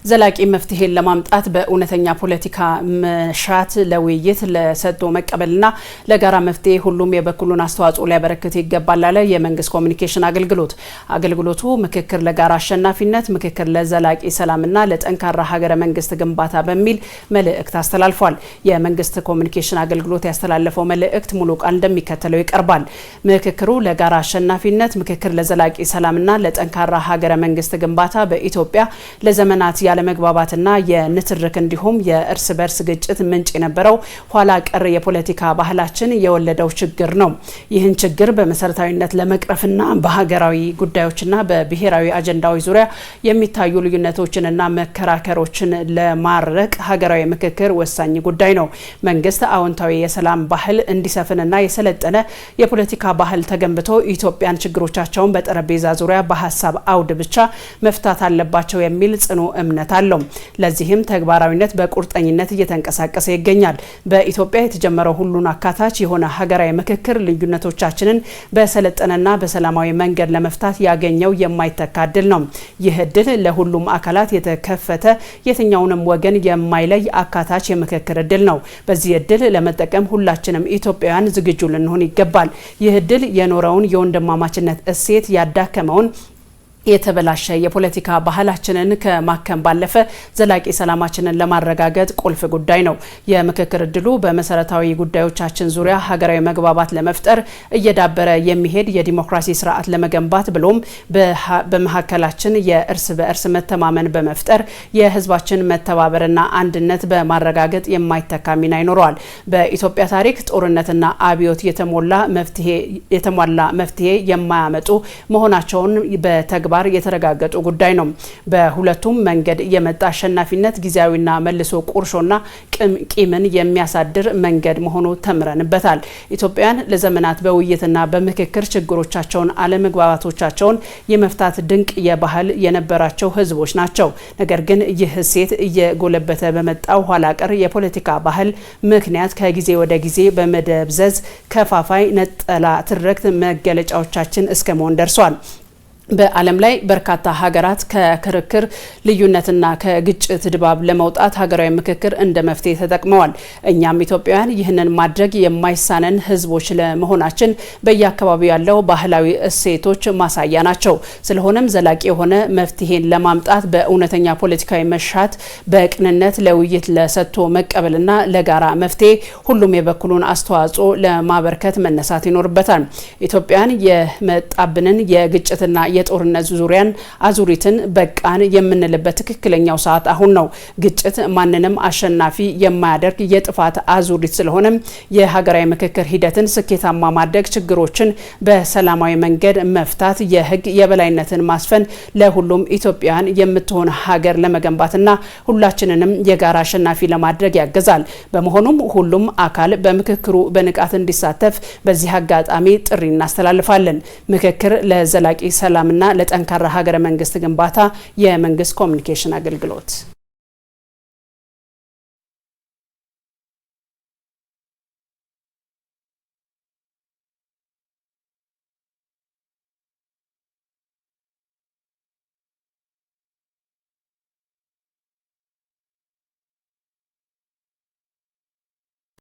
ዘላቂ መፍትሄን ለማምጣት በእውነተኛ ፖለቲካ መሻት ለውይይት ለሰጥቶ መቀበልና ለጋራ መፍትሄ ሁሉም የበኩሉን አስተዋጽኦ ሊያበረክት ይገባል አለ የመንግስት ኮሚኒኬሽን አገልግሎት። አገልግሎቱ ምክክር ለጋራ አሸናፊነት፣ ምክክር ለዘላቂ ሰላምና ለጠንካራ ሀገረ መንግስት ግንባታ በሚል መልእክት አስተላልፏል። የመንግስት ኮሚኒኬሽን አገልግሎት ያስተላለፈው መልእክት ሙሉ ቃል እንደሚከተለው ይቀርባል። ምክክሩ ለጋራ አሸናፊነት፣ ምክክር ለዘላቂ ሰላምና ለጠንካራ ሀገረ መንግስት ግንባታ በኢትዮጵያ ለዘመናት ያለመግባባትና የንትርክ እንዲሁም የእርስ በርስ ግጭት ምንጭ የነበረው ኋላ ቀር የፖለቲካ ባህላችን የወለደው ችግር ነው። ይህን ችግር በመሰረታዊነት ለመቅረፍና በሀገራዊ ጉዳዮችና በብሔራዊ አጀንዳዎች ዙሪያ የሚታዩ ልዩነቶችንና መከራከሮችን ለማረቅ ሀገራዊ ምክክር ወሳኝ ጉዳይ ነው። መንግስት አዎንታዊ የሰላም ባህል እንዲሰፍንና የሰለጠነ የፖለቲካ ባህል ተገንብቶ ኢትዮጵያን ችግሮቻቸውን በጠረጴዛ ዙሪያ በሀሳብ አውድ ብቻ መፍታት አለባቸው የሚል ጽኑ እምነት አለው። ለዚህም ተግባራዊነት በቁርጠኝነት እየተንቀሳቀሰ ይገኛል። በኢትዮጵያ የተጀመረው ሁሉን አካታች የሆነ ሀገራዊ ምክክር ልዩነቶቻችንን በሰለጠነና በሰላማዊ መንገድ ለመፍታት ያገኘው የማይተካ እድል ነው። ይህ እድል ለሁሉም አካላት የተከፈተ የትኛውንም ወገን የማይለይ አካታች የምክክር እድል ነው። በዚህ እድል ለመጠቀም ሁላችንም ኢትዮጵያውያን ዝግጁ ልንሆን ይገባል። ይህ እድል የኖረውን የወንድማማችነት እሴት ያዳከመውን የተበላሸ የፖለቲካ ባህላችንን ከማከም ባለፈ ዘላቂ ሰላማችንን ለማረጋገጥ ቁልፍ ጉዳይ ነው። የምክክር እድሉ በመሰረታዊ ጉዳዮቻችን ዙሪያ ሀገራዊ መግባባት ለመፍጠር እየዳበረ የሚሄድ የዲሞክራሲ ስርዓት ለመገንባት ብሎም በመሀከላችን የእርስ በእርስ መተማመን በመፍጠር የህዝባችን መተባበርና አንድነት በማረጋገጥ የማይተካ ሚና ይኖረዋል። በኢትዮጵያ ታሪክ ጦርነትና አብዮት የተሟላ መፍትሄ የማያመጡ መሆናቸውን በተግባር የተረጋገጡ ጉዳይ ነው። በሁለቱም መንገድ የመጣ አሸናፊነት ጊዜያዊና መልሶ ቁርሾና ቂምን የሚያሳድር መንገድ መሆኑ ተምረንበታል። ኢትዮጵያውያን ለዘመናት በውይይትና በምክክር ችግሮቻቸውን፣ አለመግባባቶቻቸውን የመፍታት ድንቅ የባህል የነበራቸው ህዝቦች ናቸው። ነገር ግን ይህ እሴት እየጎለበተ በመጣው ኋላ ቀር የፖለቲካ ባህል ምክንያት ከጊዜ ወደ ጊዜ በመደብዘዝ ከፋፋይ ነጠላ ትርክት መገለጫዎቻችን እስከ መሆን ደርሷል። በዓለም ላይ በርካታ ሀገራት ከክርክር ልዩነትና ከግጭት ድባብ ለመውጣት ሀገራዊ ምክክር እንደ መፍትሄ ተጠቅመዋል። እኛም ኢትዮጵያውያን ይህንን ማድረግ የማይሳነን ህዝቦች ለመሆናችን በየአካባቢው ያለው ባህላዊ እሴቶች ማሳያ ናቸው። ስለሆነም ዘላቂ የሆነ መፍትሄን ለማምጣት በእውነተኛ ፖለቲካዊ መሻት በቅንነት ለውይይት ለሰጥቶ መቀበልና ለጋራ መፍትሄ ሁሉም የበኩሉን አስተዋጽኦ ለማበርከት መነሳት ይኖርበታል። ኢትዮጵያውያን የመጣብንን የግጭትና የጦርነት ዙሪያን አዙሪትን በቃን የምንልበት ትክክለኛው ሰዓት አሁን ነው። ግጭት ማንንም አሸናፊ የማያደርግ የጥፋት አዙሪት ስለሆነም የሀገራዊ ምክክር ሂደትን ስኬታማ ማድረግ፣ ችግሮችን በሰላማዊ መንገድ መፍታት፣ የህግ የበላይነትን ማስፈን ለሁሉም ኢትዮጵያውያን የምትሆን ሀገር ለመገንባትና ሁላችንንም የጋራ አሸናፊ ለማድረግ ያግዛል። በመሆኑም ሁሉም አካል በምክክሩ በንቃት እንዲሳተፍ በዚህ አጋጣሚ ጥሪ እናስተላልፋለን። ምክክር ለዘላቂ ሰላምና ለጠንካራ ሀገረ መንግስት ግንባታ የመንግስት ኮሚኒኬሽን አገልግሎት